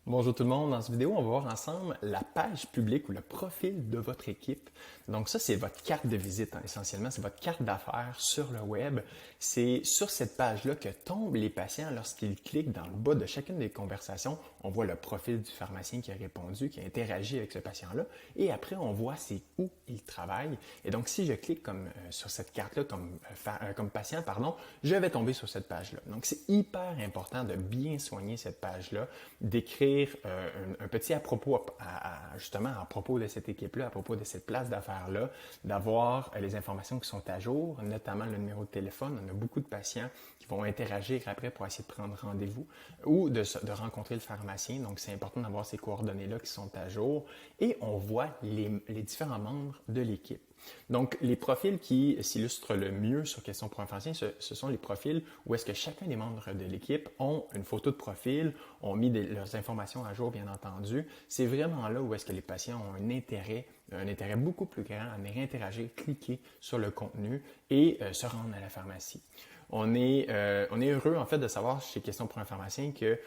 Bonjour tout le monde, dans cette vidéo, on va voir ensemble la page publique ou le profil de votre équipe. Donc ça, c'est votre carte de visite, essentiellement, c'est votre carte d'affaires sur le web. C'est sur cette page-là que tombent les patients lorsqu'ils cliquent dans le bas de chacune des conversations. On voit le profil du pharmacien qui a répondu, qui a interagi avec ce patient-là. Et après, on voit c'est où il travaille. Et donc, si je clique sur cette carte-là comme patient, je vais tomber sur cette page-là. Donc, c'est hyper important de bien soigner cette page-là, d'écrire un petit à propos, justement à propos de cette équipe-là, à propos de cette place d'affaires-là, d'avoir les informations qui sont à jour, notamment le numéro de téléphone. On a beaucoup de patients qui vont interagir après pour essayer de prendre rendez-vous ou de rencontrer le pharmacien. Donc, c'est important d'avoir ces coordonnées-là qui sont à jour. Et on voit les différents membres de l'équipe. Donc, les profils qui s'illustrent le mieux sur Question pour un pharmacien, ce sont les profils où est-ce que chacun des membres de l'équipe ont une photo de profil, ont mis leurs informations à jour, bien entendu. C'est vraiment là où est-ce que les patients ont un intérêt beaucoup plus grand à venir interagir, cliquer sur le contenu et se rendre à la pharmacie. On est heureux, en fait, de savoir chez Question pour un pharmacien que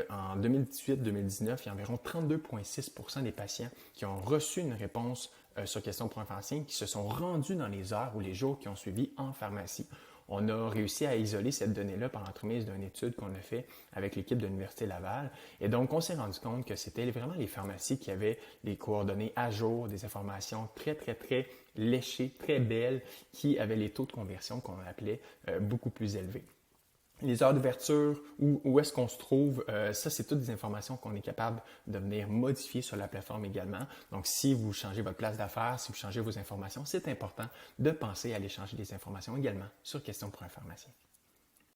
en 2018-2019, il y a environ 32,6% des patients qui ont reçu une réponse sur Question pour un pharmacien qui se sont rendus dans les heures ou les jours qui ont suivi en pharmacie. On a réussi à isoler cette donnée-là par l'entremise d'une étude qu'on a fait avec l'équipe de l'Université Laval. Et donc, on s'est rendu compte que c'était vraiment les pharmacies qui avaient les coordonnées à jour, des informations très, très, très léchées, très belles, qui avaient les taux de conversion qu'on appelait beaucoup plus élevés. Les heures d'ouverture, où est-ce qu'on se trouve, ça, c'est toutes des informations qu'on est capable de venir modifier sur la plateforme également. Donc, si vous changez votre place d'affaires, si vous changez vos informations, c'est important de penser à aller changer des informations également sur Question pour un pharmacien.